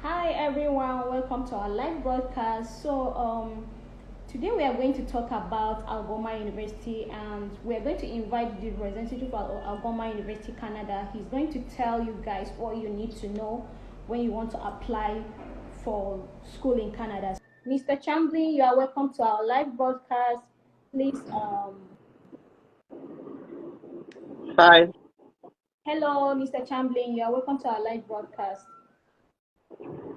Hi everyone, welcome to our live broadcast. Today we are going to talk about Algoma University, and we are going to invite the representative of Algoma University Canada. He's going to tell you guys what you need to know when you want to apply for school in Canada. Mr. Chamberlain, you are welcome to our live broadcast. Please, Hi. hello, Mr. Chamberlain, you are welcome to our live broadcast.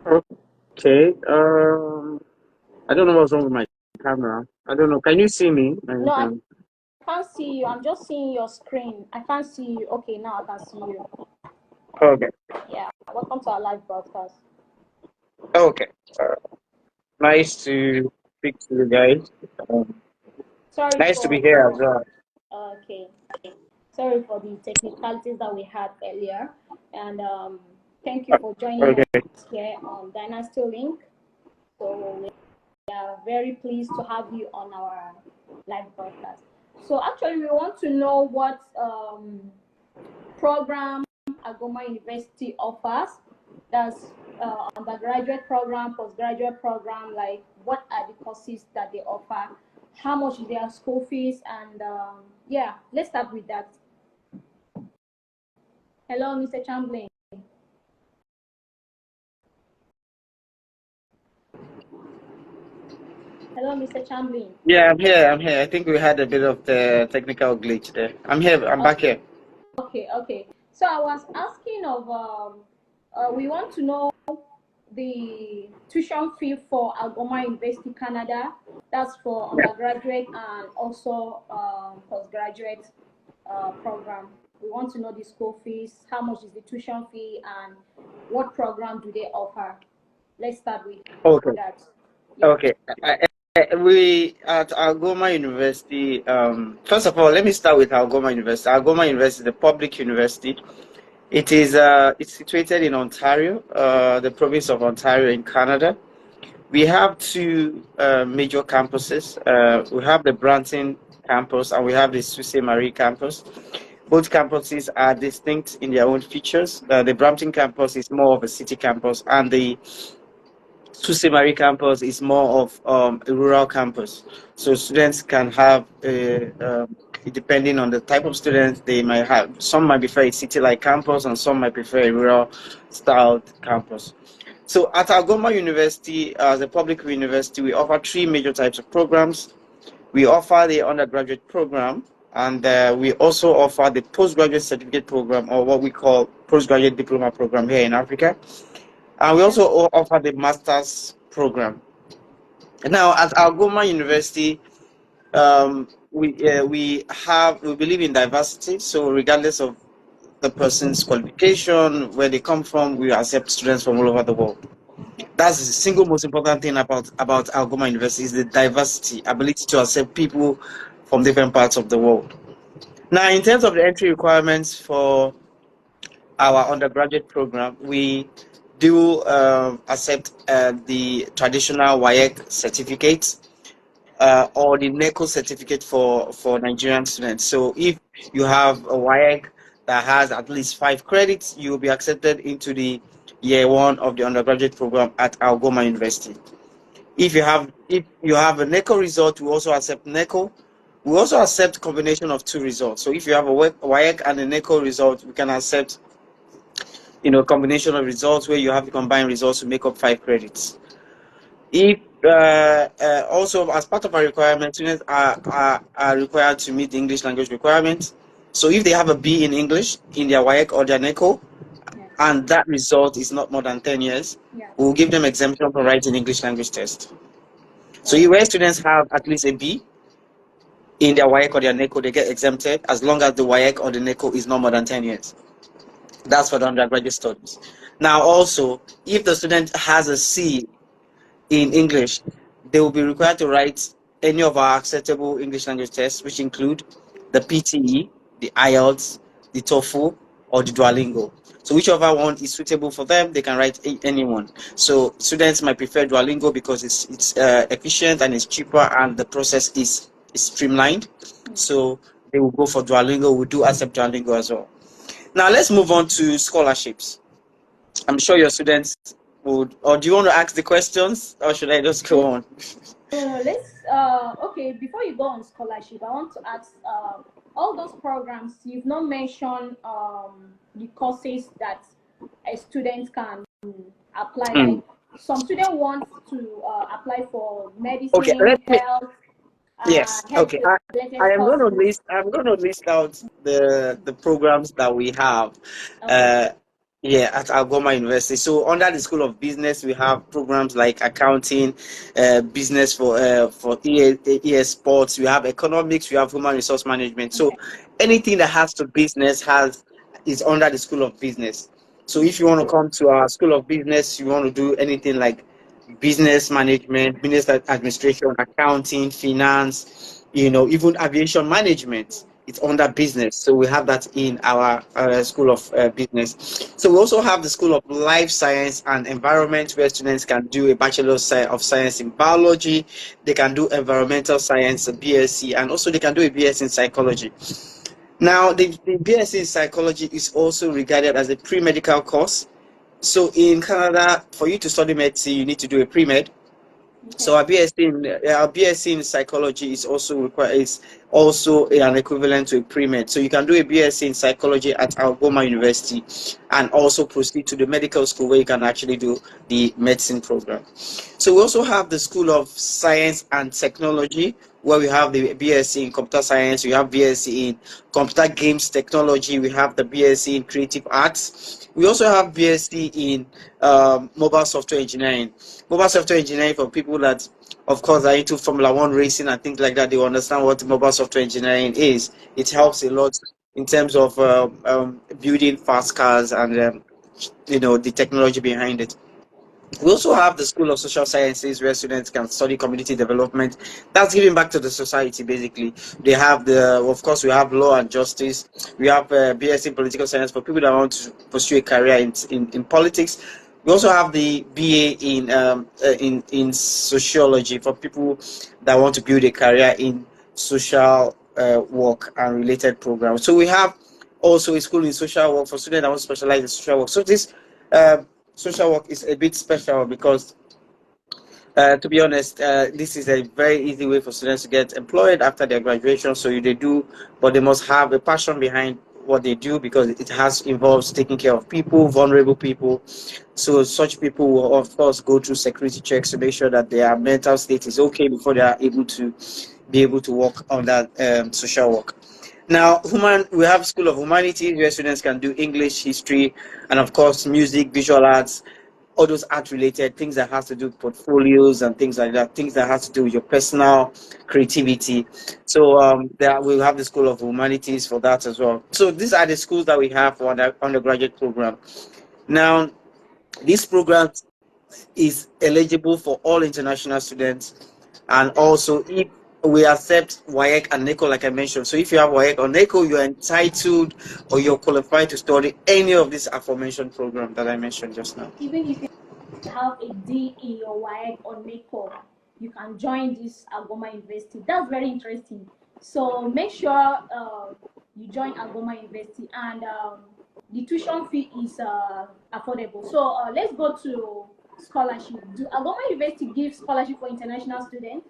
Okay. I don't know what's wrong with my camera. I don't know. Can you see me? No, I can't see you. I'm just seeing your screen. I can't see you. Okay, now I can see you. Okay. Yeah, welcome to our live broadcast. Okay. Nice to speak to you guys. Sorry Nice to for be here as well. okay. Sorry for the technicalities that we had earlier, and thank you for joining Okay. us here on Dynasty Link. So we are very pleased to have you on our live broadcast. So actually, we want to know what program Algoma University offers. That's undergraduate program, postgraduate program, like what are the courses that they offer, how much is their school fees, and yeah, let's start with that. Hello, Mr. Chamberlain. Hello, Mr. Chamberlain. Yeah, I'm here. I'm here. I think we had a bit of the technical glitch there. I'm here. I'm back here. Okay. So I was asking of, we want to know the tuition fee for Algoma University Canada. That's for undergraduate and also postgraduate program. We want to know the school fees, how much is the tuition fee, and what program do they offer. Let's start with Okay. that. Yeah. Okay. We at Algoma University. First of all, let me start with Algoma University. Algoma University is a public university. It is it's situated in Ontario, the province of Ontario in Canada. We have two major campuses. We have the Brampton campus and we have the Sault Ste. Marie campus. Both campuses are distinct in their own features. The Brampton campus is more of a city campus, and the Sault Ste. Marie campus is more of a rural campus. So students can have, depending on the type of students they might have, some might prefer a city-like campus and some might prefer a rural-styled campus. So at Algoma University, as a public university, we offer three major types of programs. We offer the undergraduate program, and we also offer the postgraduate certificate program, or what we call postgraduate diploma program here in Africa. And we also offer the master's program. Now, at Algoma University, we believe in diversity. So regardless of the person's qualification, where they come from, we accept students from all over the world. That's the single most important thing about Algoma University is the diversity, ability to accept people from different parts of the world. Now, in terms of the entry requirements for our undergraduate program, we do accept the traditional WAEC certificate or the NECO certificate for Nigerian students. So if you have a WAEC that has at least 5 credits, you will be accepted into the year 1 of the undergraduate program at Algoma University. If you have a NECO result, we also accept NECO. We also accept combination of 2 results. So if you have a WAEC and a NECO result, we can accept combination of results where you have to combine results to make up 5 credits. If also as part of our requirements, students are required to meet the English language requirements. So if they have a B in English in their WAEC or their NECO, and that result is not more than 10 years, we'll give them exemption for writing English language test. So where students have at least a B in their WAEC or their NECO, they get exempted as long as the WAEC or the NECO is not more than 10 years. That's for the undergraduate studies. Now also, if the student has a C in English, they will be required to write any of our acceptable English language tests, which include the PTE, the IELTS, the TOEFL, or the Duolingo. So whichever one is suitable for them, they can write any one. So students might prefer Duolingo because it's efficient and it's cheaper and the process is streamlined. So they will go for Duolingo. We do accept Duolingo as well. Now let's move on to scholarships. I'm sure your students would, or do you want to ask the questions, or should I just go on? Let's okay, before you go on scholarship, I want to ask all those programs you've not mentioned the courses that a student can apply. Like some student wants to apply for medicine, Okay, let me. health, Yes. health Okay. related I am going to courses. list. I'm going to list out the programs that we have. Okay. Yeah, at Algoma University. So under the School of Business, we have programs like accounting, business for ES sports. We have economics. We have human resource management. So Okay. anything that has to business is under the School of Business. So if you want to come to our School of Business, you want to do anything like business management, business administration, accounting, finance, even aviation management. It's under business. So we have that in our School of Business. So we also have the School of Life Science and Environment, where students can do a Bachelor of Science in Biology. They can do Environmental Science, a BSc, and also they can do a BSc in Psychology. Now, the BSc in Psychology is also regarded as a pre-medical course. So in Canada, for you to study medicine, you need to do a pre-med. So our BSc in psychology is also an equivalent to a pre-med. So you can do a BSc in psychology at Algoma University and also proceed to the medical school where you can actually do the medicine program. So we also have the School of Science and Technology, where we have the BSc in computer science, we have BSc in computer games technology, we have the BSc in creative arts. We also have BSc in mobile software engineering. Mobile software engineering, for people that, of course, are into Formula One racing and things like that, they understand what mobile software engineering is. It helps a lot in terms of building fast cars and the technology behind it. We also have the School of Social Sciences, where students can study community development. That's giving back to the society, basically. They have of course, we have law and justice. We have BSc in political science for people that want to pursue a career in politics. We also have the BA in sociology for people that want to build a career in social work and related programs. So we have also a school in social work for students that want to specialize in social work. So this social work is a bit special because, to be honest, this is a very easy way for students to get employed after their graduation. So they do, but they must have a passion behind what they do, because it involves taking care of people, vulnerable people. So such people will, of course, go through security checks to make sure that their mental state is okay before they are able to work on that social work. Now, we have School of Humanities, where students can do English, history, and of course, music, visual arts, all those art-related things that has to do with portfolios and things like that, things that has to do with your personal creativity. So we'll have the School of Humanities for that as well. So these are the schools that we have for the undergraduate program. Now, this program is eligible for all international students, and also if we accept WAEC and NECO, like I mentioned. So if you have WAEC or NECO, you're entitled or you're qualified to study any of these aforementioned programs that I mentioned just now. Even if you have a D in your WAEC or NECO, you can join this Algoma University. That's very interesting. So make sure you join Algoma University, and the tuition fee is affordable. So let's go to scholarship. Do Algoma University give scholarship for international students?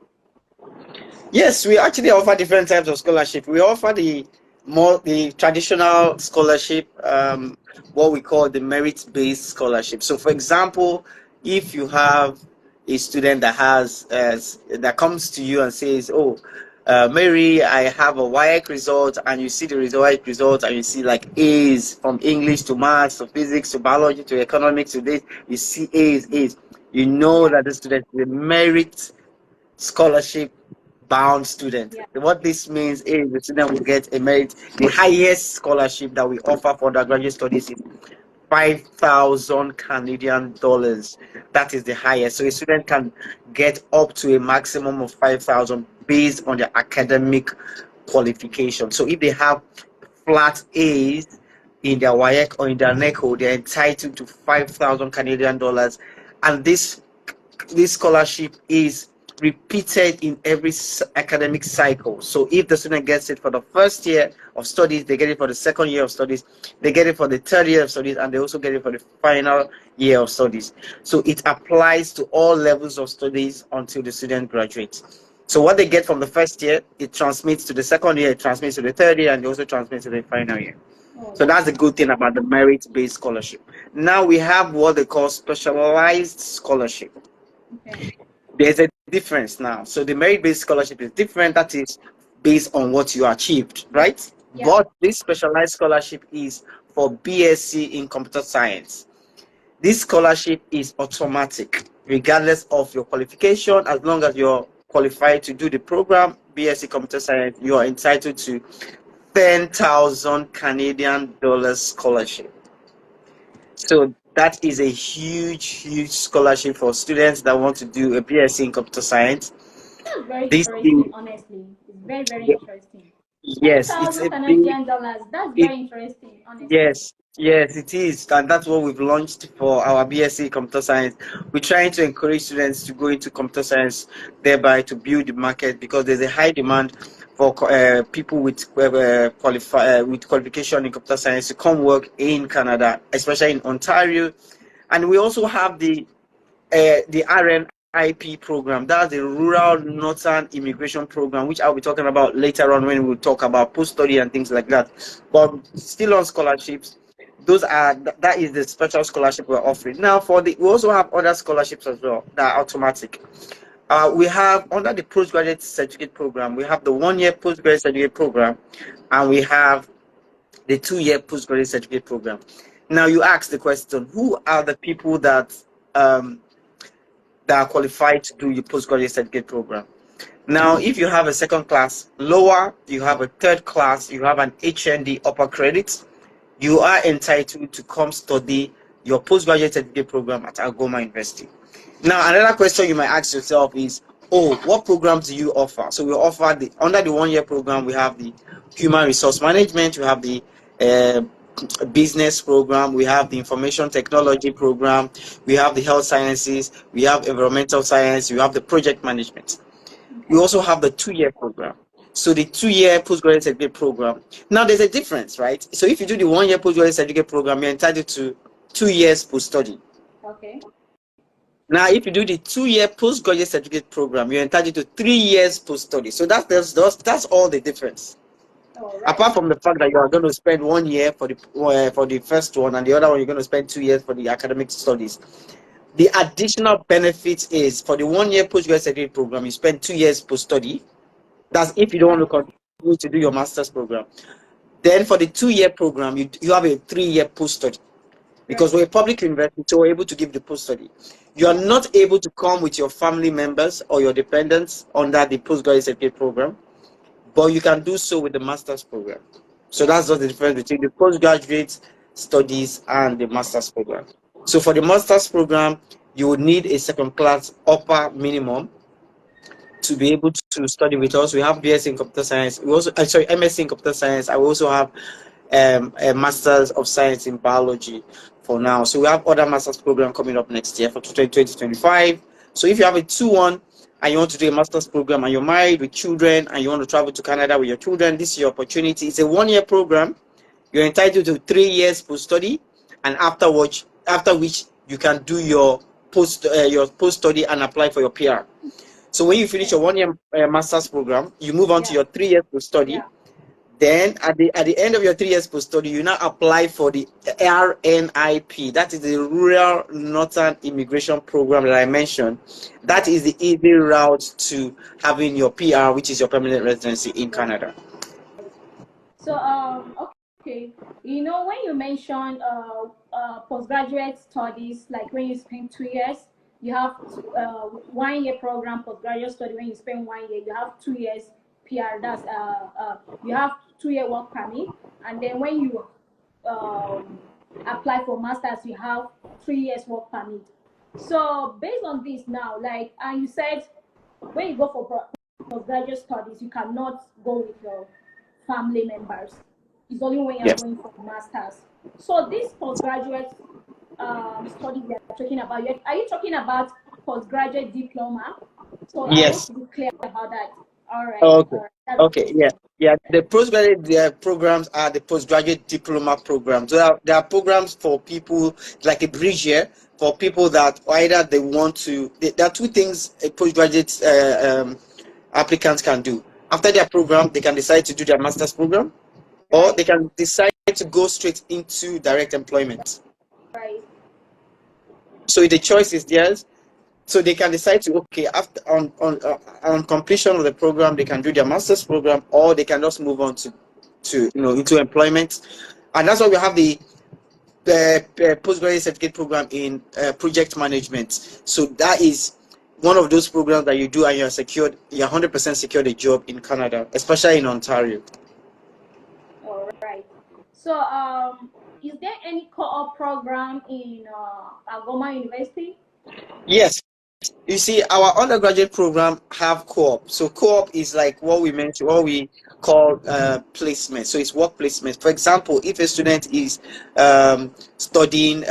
Yes, we actually offer different types of scholarship. We offer the traditional scholarship, what we call the merit-based scholarship. So, for example, if you have a student that comes to you and says, "Oh, Mary, I have a WAEC result," and you see the WAEC result, and you see like A's from English to maths to physics to biology to economics to this, you see A's. You know that the student is a merit scholarship bound student. Yeah. What this means is the student will get a merit. The highest scholarship that we offer for undergraduate studies is 5,000 Canadian dollars. That is the highest. So a student can get up to a maximum of 5,000 based on their academic qualification. So if they have flat A's in their WAEC or in their NECO, they're entitled to 5,000 Canadian dollars. And this scholarship is repeated in every academic cycle. So if the student gets it for the first year of studies, they get it for the second year of studies, they get it for the third year of studies, and they also get it for the final year of studies. So it applies to all levels of studies until the student graduates. So what they get from the first year, it transmits to the second year, it transmits to the third year, and it also transmits to the final year. Oh, So that's the nice. good thing about the merit-based scholarship. Now we have what they call specialized scholarship. Okay. There's a difference now. So the merit-based scholarship is different. That is based on what you achieved, right? Yeah. But this specialized scholarship is for BSc in computer science. This scholarship is automatic, regardless of your qualification. As long as you're qualified to do the program, BSc Computer Science, you are entitled to 10,000 Canadian dollars scholarship. So that is a huge scholarship for students that want to do a BSc in Computer Science. That's very This interesting, is, honestly. It's very interesting. yes, it's 10,000 a big, Canadian dollars. That's it, very interesting, honestly. yes, yes, it is, and that's what we've launched for our BSc Computer Science. We're trying to encourage students to go into computer science, thereby to build the market, because there's a high demand for people with with qualification in computer science to come work in Canada, especially in Ontario. And we also have the RNIP program. That's the Rural Northern Immigration Program, which I'll be talking about later on when we talk about post-study and things like that. But still on scholarships, that is the special scholarship we're offering. Now we also have other scholarships as well that are automatic. We have under the postgraduate certificate program, we have the 1-year postgraduate certificate program, and we have the 2-year postgraduate certificate program. Now you ask the question, who are the people that are qualified to do your postgraduate certificate program? Now, if you have a second class lower, you have a third class, you have an HND upper credit, you are entitled to come study your postgraduate certificate program at Algoma University. Now, another question you might ask yourself is, oh, what programs do you offer? So we offer under the 1-year program, we have the human resource management, we have the business program, we have the information technology program, we have the health sciences, we have environmental science, we have the project management. We also have the 2-year program. So the 2-year postgraduate certificate program. Now there's a difference, right? So if you do the 1-year postgraduate certificate program, you're entitled to 2 years post-study. Okay. Now, if you do the 2-year postgraduate certificate program, you're entitled to 3 years post-study. So that's all the difference. All right. Apart from the fact that you are going to spend 1 year for the first one, and the other one you're going to spend 2 years for the academic studies. The additional benefit is for the 1-year postgraduate certificate program, you spend 2 years post-study. That's if you don't want to continue to do your master's program. Then for the 2-year program, you have a 3-year post-study. Because we're a public university, so we're able to give the post-study. You are not able to come with your family members or your dependents under the postgraduate certificate program, but you can do so with the master's program. So that's just the difference between the postgraduate studies and the master's program. So for the master's program, you would need a second class upper minimum to be able to study with us. We have BS in computer science. We also, MSc in computer science. I also have a master's of science in biology for now. So we have other master's program coming up next year for 2025. So if you have a 2-1 and you want to do a master's program and you're married with children and you want to travel to Canada with your children, this is your opportunity. It's a 1-year program. You're entitled to 3 years post-study, and after which you can do your post-study and apply for your PR. So when you finish your 1-year master's program, you move on to your 3 years post-study. Yeah. Then at the end of your 3 years post-study, you now apply for the RNIP. That is the Rural Northern Immigration Program that I mentioned. That is the easy route to having your PR, which is your permanent residency in Canada. So okay, you know, when you mentioned postgraduate studies, like when you spend 2 years, you have 1-year program postgraduate study. When you spend 1 year, you have 2 years PR. That's you have 2-year work permit, and then when you apply for masters, you have 3 years work permit. So based on this now, like, and you said when you go for postgraduate studies, you cannot go with your family members. It's only when you're going for masters. So this postgraduate study we are talking about, are you talking about postgraduate diploma? So yes. I want to be clear about that. All right. Okay. All right. Okay. Yeah. The postgraduate programs are the postgraduate diploma programs. So there are programs for people like a bridge year, for people that either they want to. There are two things a postgraduate applicants can do. After their program, they can decide to do their master's program, or they can decide to go straight into direct employment. Right. So the choice is theirs. So they can decide to, okay, after on completion of the program, they can do their master's program, or they can just move on to into employment. And that's why we have the postgraduate certificate program in project management. So that is one of those programs that you do, and you're 100% secured a job in Canada, especially in Ontario. All right. So is there any co-op program in Algoma University? Yes. You see, our undergraduate program have co-op. So co-op is like what we call placement. So it's work placement. For example, if a student is studying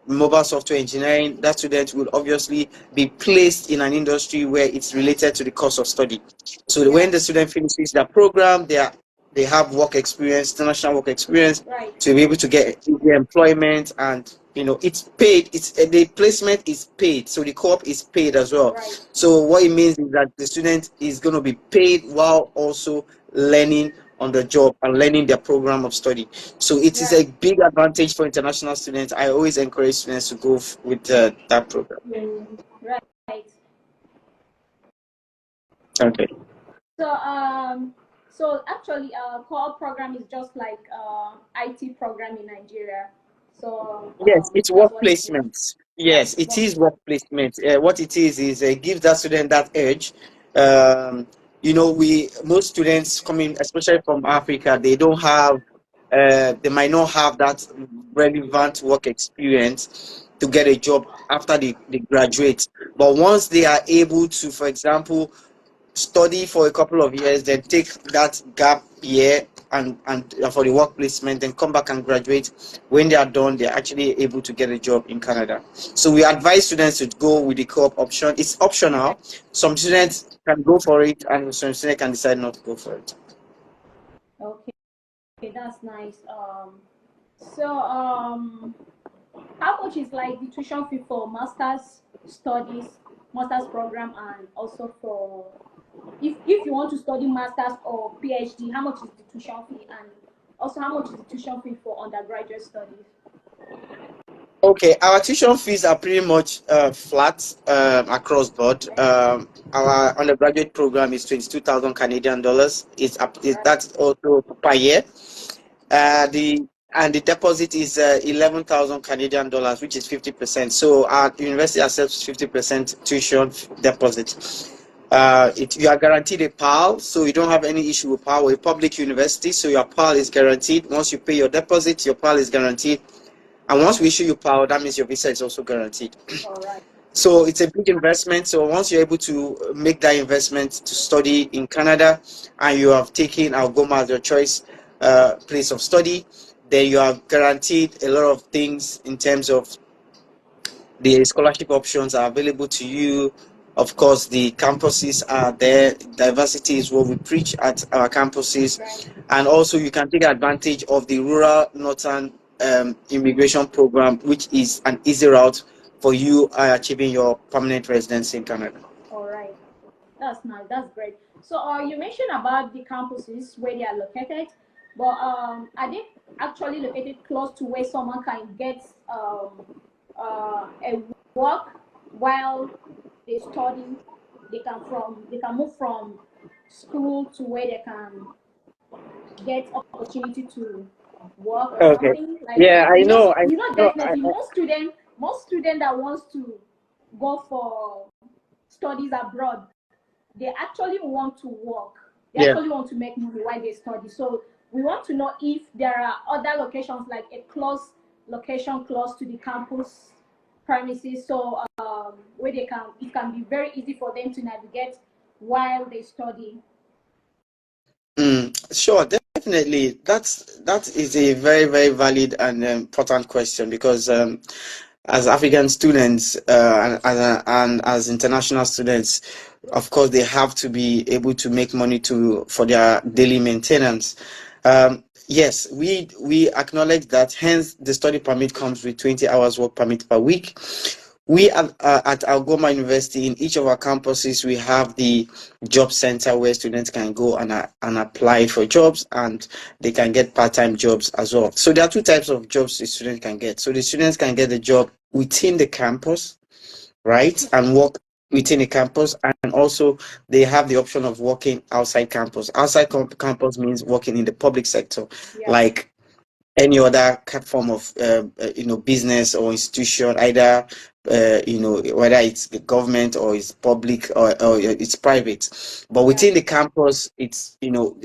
mobile software engineering, that student will obviously be placed in an industry where it's related to the course of study. So when the student finishes their program, they have work experience, international work experience, to be able to get the employment, and it's paid. The placement is paid, so the co-op is paid as well. So what it means is that the student is going to be paid while also learning on the job and learning their program of study. So it is a big advantage for international students. I always encourage students to go with that program. Right. Okay. So actually, co-op program is just like IT program in Nigeria. So yes, it's work placement. Yes, it is work placement. What it is it gives that student that edge. Most students coming, especially from Africa, they don't have, they might not have that relevant work experience to get a job after they graduate. But once they are able to, for example, study for a couple of years, then take that gap year and for the work placement, then come back and graduate. When they are done, they're actually able to get a job in Canada. So we advise students to go with the co-op option. It's optional. Some students can go for it, and some students can decide not to go for it. Okay, that's nice. How much is like the tuition fee for master's studies, master's program, and also for if you want to study master's or PhD, how much is the tuition fee, and also how much is the tuition fee for undergraduate studies? Okay, our tuition fees are pretty much flat across board. Our undergraduate program is 22,000 Canadian dollars. That's also per year. The deposit is 11,000 Canadian dollars, which is 50%. So our university accepts 50% tuition deposit. You are guaranteed a PAL, so you don't have any issue with PAL. We're a public university, so your PAL is guaranteed. Once you pay your deposit, your PAL is guaranteed. And once we issue you PAL, that means your visa is also guaranteed. All right. So it's a big investment. So once you're able to make that investment to study in Canada, and you have taken Algoma as your choice place of study, then you are guaranteed a lot of things in terms of the scholarship options are available to you. Of course, the campuses are there. Diversity is what we preach at our campuses. And also you can take advantage of the rural northern immigration program, which is an easy route for you achieving your permanent residency in Canada. All right, that's nice. That's great. So you mentioned about the campuses where they are located, but are they actually located close to where someone can get a work while they study? They can move from school to where they can get opportunity to work or something. Like, I know. Definitely most student that wants to go for studies abroad, they actually want to work. They actually want to make money while they study. So we want to know if there are other locations, like a close location close to the campus premises, so where it can be very easy for them to navigate while they study. Sure, definitely. That is a very, very valid and important question, because as African students and as international students, of course, they have to be able to make money for their daily maintenance. Yes, we acknowledge that. Hence, the study permit comes with 20 hours work permit per week. We at Algoma University, in each of our campuses, we have the job center where students can go and apply for jobs, and they can get part-time jobs as well. So there are two types of jobs the students can get. So the students can get a job within the campus, right, and work within the campus, and also they have the option of working outside campus. Outside campus means working in the public sector, like any other form of business or institution, either whether it's the government or it's public or it's private. But within the campus, it's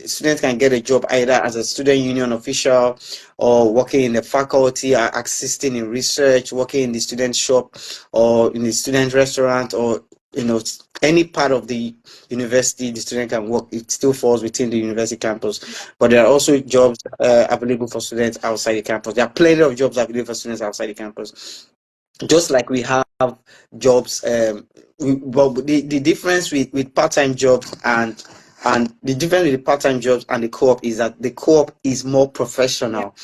students can get a job either as a student union official, or working in the faculty, or assisting in research, working in the student shop or in the student restaurant, or any part of the university the student can work. It still falls within the university campus. But there are also jobs available for students outside the campus. There are plenty of jobs available for students outside the campus, just like we have jobs. But the difference with part-time jobs and the difference with the part-time jobs and the co-op is that the co-op is more professional.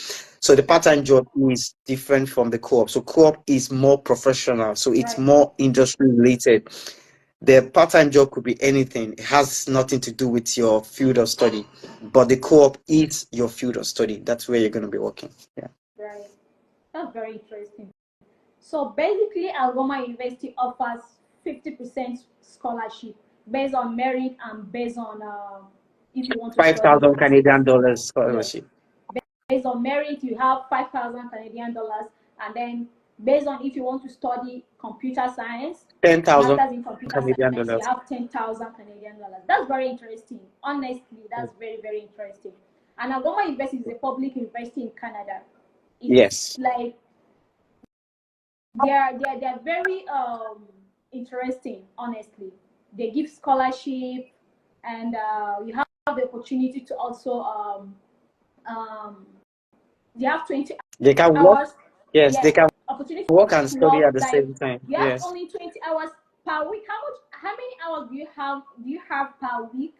So the part-time job is different from the co-op. So co-op is more professional, so it's more industry related. The part-time job could be anything. It has nothing to do with your field of study, but the co-op is your field of study. That's where you're going to be working. Yeah. Right. That's very interesting. So basically, Algoma University offers 50% scholarship based on merit and based on if you want to 5,000 Canadian dollars scholarship. Yes. Based on merit, you have 5,000 Canadian dollars, and then based on if you want to study computer science, 10,000 masters in computer Canadian science, dollars. you have 10,000 Canadian dollars. That's very interesting. Honestly, that's very, very interesting. And Algoma University is a public university in Canada. It's like they're very interesting. Honestly, they give scholarship, and you have the opportunity to also they have 20 they can hours. Work. Yes, they can opportunity work and study at the like, same time. You have Yes. only 20 hours per week. How many hours do you have per week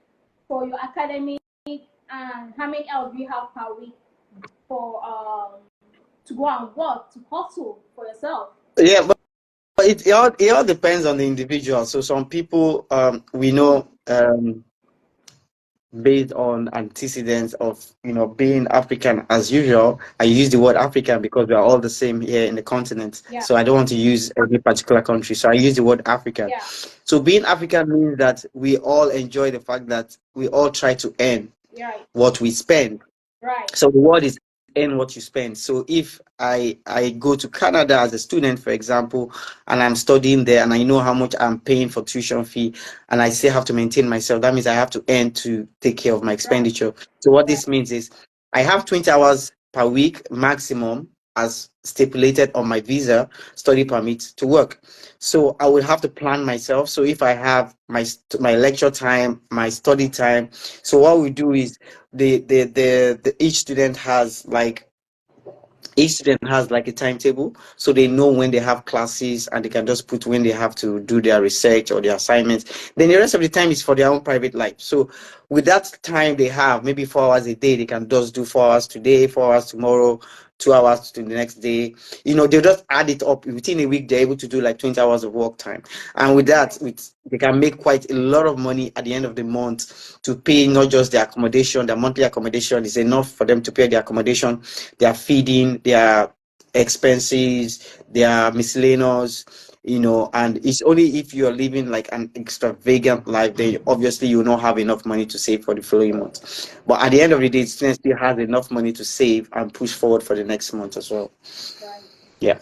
for your academic, and how many hours do you have per week for to go and work, to hustle for yourself? Yeah, but it all depends on the individual. So some people we know based on antecedents of being African as usual. I use the word African because we are all the same here in the continent. So I don't want to use any particular country. So I use the word African. So being African means that we all enjoy the fact that we all try to earn what we spend. So the word is earn what you spend. So if I go to Canada as a student, for example, and I'm studying there, and I know how much I'm paying for tuition fee, and I still have to maintain myself, that means I have to earn to take care of my expenditure. So what this means is I have 20 hours per week maximum as stipulated on my visa study permit to work. So I will have to plan myself. So if I have my lecture time, my study time, so what we do is each student has like a timetable, so they know when they have classes, and they can just put when they have to do their research or their assignments. Then the rest of the time is for their own private life. So with that time they have, maybe 4 hours a day, they can just do 4 hours today, 4 hours tomorrow, 2 hours to the next day. They just add it up. Within a week they're able to do like 20 hours of work time, and with that they can make quite a lot of money at the end of the month to pay not just their accommodation. Their monthly accommodation is enough for them to pay their accommodation, their feeding, their expenses, their miscellaneous, and it's only if you're living like an extravagant life, then obviously you don't have enough money to save for the following month. But at the end of the day, student still has enough money to save and push forward for the next month as well. Yeah.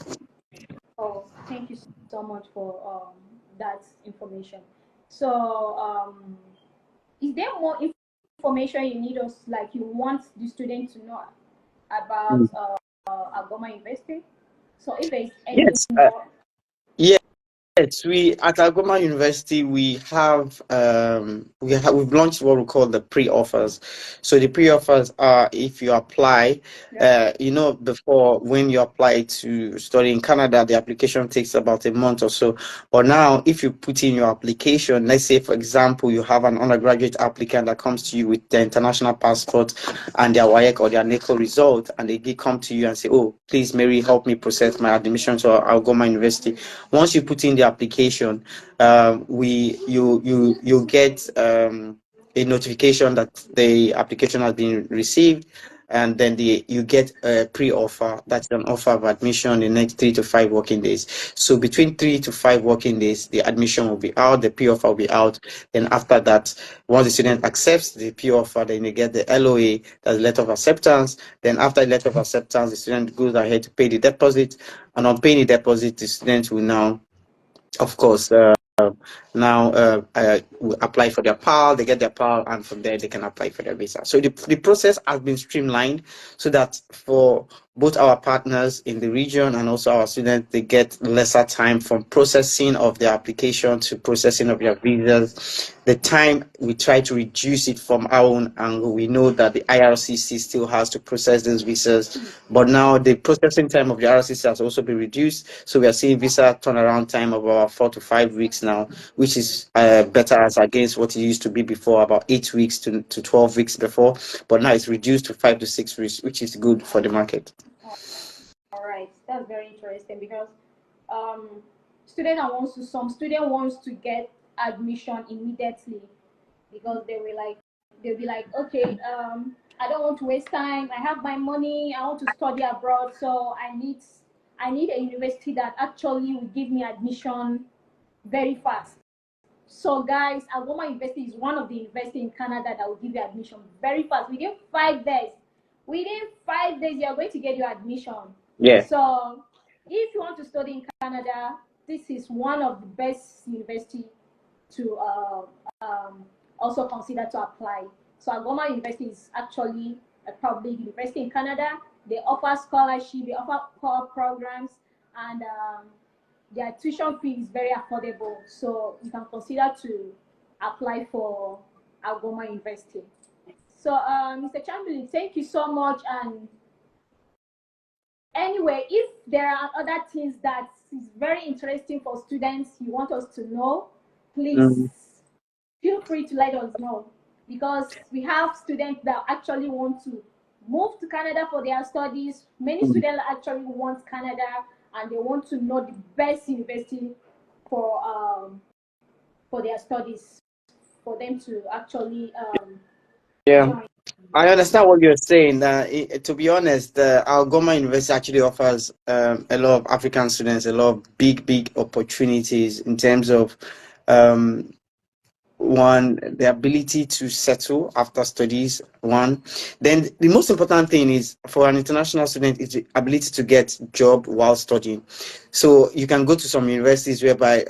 Oh, thank you so much for that information. So is there more information you need us, like you want the student to know about Algoma University? So if there is any more. Yes, we at Algoma University we've launched what we call the pre-offers. So the pre-offers are if you apply, before when you apply to study in Canada, the application takes about a month or so. But now, if you put in your application, let's say for example, you have an undergraduate applicant that comes to you with their international passport and their WAEC or their NECO result, and they come to you and say, "Oh, please, Mary, help me process my admission to Algoma University." Once you put in the application, you get a notification that the application has been received, and then you get a pre-offer. That's an offer of admission in the next 3 to 5 working days. So between 3 to 5 working days, the admission will be out, the pre-offer will be out. Then after that, once the student accepts the pre-offer, then you get the LOA, that's letter of acceptance. Then after the letter of acceptance, the student goes ahead to pay the deposit, and on paying the deposit, the student will now, of course, apply for their PAL, they get their PAL, and from there they can apply for their visa. So the process has been streamlined so that for both our partners in the region and also our students, they get lesser time from processing of their application to processing of their visas. The time, we try to reduce it from our own angle. We know that the IRCC still has to process those visas, but now the processing time of the IRCC has also been reduced. So we are seeing visa turnaround time of about 4 to 5 weeks now, which is better as against what it used to be before, about 8 weeks to 12 weeks before. But now it's reduced to 5 to 6 weeks, which is good for the market. All right, that's very interesting because some student wants to get admission immediately because they'll be like, okay, I don't want to waste time. I have my money. I want to study abroad, so I need a university that actually will give me admission very fast. So guys, Algoma University is one of the universities in Canada that will give you admission very fast. Within 5 days. Within 5 days, you're going to get your admission. Yeah. So if you want to study in Canada, this is one of the best university to also consider to apply. So Algoma University is actually a public university in Canada. They offer scholarship, they offer core programs, and their tuition fee is very affordable. So you can consider to apply for Algoma University. So Mr. Chamberlain, thank you so much. And anyway, if there are other things that is very interesting for students you want us to know, please feel free to let us know, because we have students that actually want to move to Canada for their studies. Many students actually want Canada and they want to know the best university for their studies, for them to actually join. I understand what you're saying. To be honest, Algoma University actually offers a lot of African students a lot of big opportunities in terms of one, the ability to settle after studies. One, then the most important thing is for an international student is the ability to get job while studying. So you can go to some universities whereby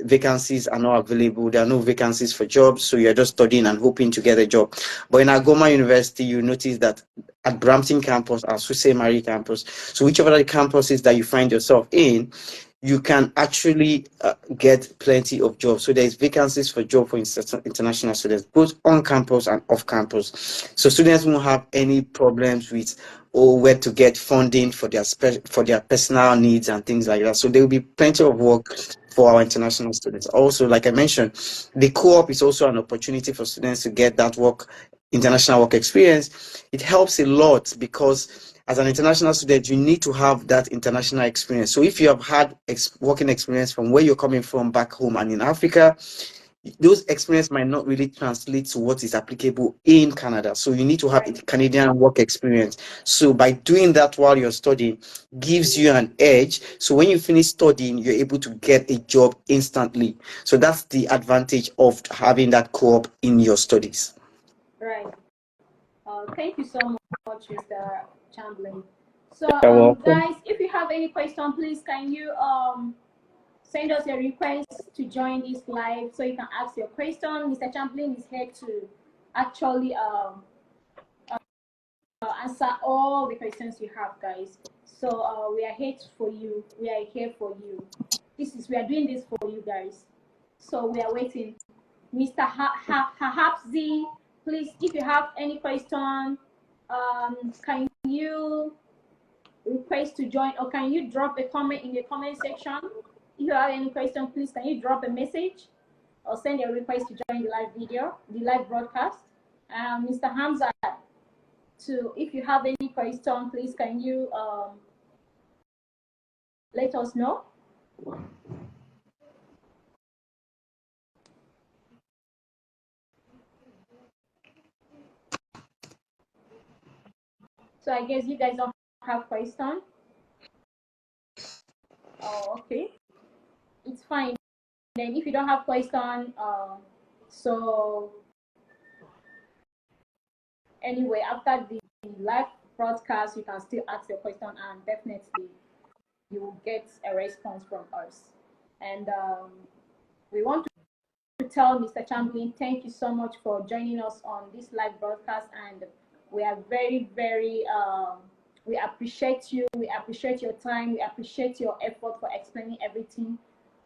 vacancies are not available. There are no vacancies for jobs, so you're just studying and hoping to get a job. But in Algoma University, you notice that at Brampton campus or Sault Marie campus, so whichever the campuses that you find yourself in, you can actually get plenty of jobs. So there's vacancies for job for international students, both on campus and off campus. So students won't have any problems with where to get funding for their personal needs and things like that. So there will be plenty of work for our international students. Also, like I mentioned, the co-op is also an opportunity for students to get that international work experience. It helps a lot because as an international student, you need to have that international experience. So if you have had working experience from where you're coming from back home and in Africa, those experience might not really translate to what is applicable in Canada. So you need to have a Canadian work experience. So by doing that while you're studying gives you an edge. So when you finish studying, you're able to get a job instantly. So that's the advantage of having that co-op in your studies. Right. Thank you so much, Mr. Chamberlain. So guys, if you have any question, please can you send us a request to join this live so you can ask your question. Mr. Chamberlain is here to actually answer all the questions you have, guys. So we are here for you. We are here for you. we are doing this for you guys. So we are waiting. Mr. Hapzi, please, if you have any question, can you request to join, or can you drop a comment in the comment section? If you have any question, please can you drop a message or send a request to join the live video, the live broadcast. Mr. Hamza, if you have any question, please can you let us know. So I guess you guys don't have question. Oh, okay. It's fine. Then if you don't have question, so anyway, after the live broadcast, you can still ask your question, and definitely you will get a response from us. And we want to tell Mr. Chamberlain, thank you so much for joining us on this live broadcast, and we are very, very, we appreciate you, we appreciate your time, we appreciate your effort for explaining everything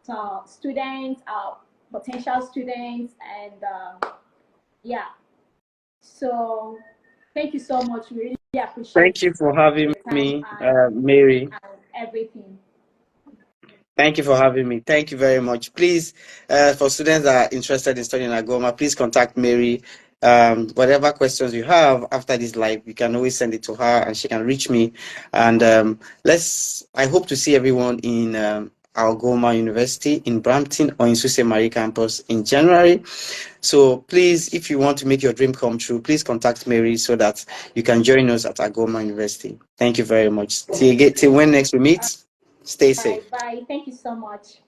to our students, our potential students, and yeah. So thank you so much, we really appreciate it. Thank you for having me, Mary. And everything. Thank you for having me. Thank you very much. Please, for students that are interested in studying Algoma, please contact Mary. Whatever questions you have after this live, you can always send it to her and she can reach me. And I hope to see everyone in Algoma University in Brampton or in Sault Ste. Marie campus in January. So please, if you want to make your dream come true, please contact Mary so that you can join us at Algoma University. Thank you very much. Till when next we meet, stay safe. Bye. Thank you so much.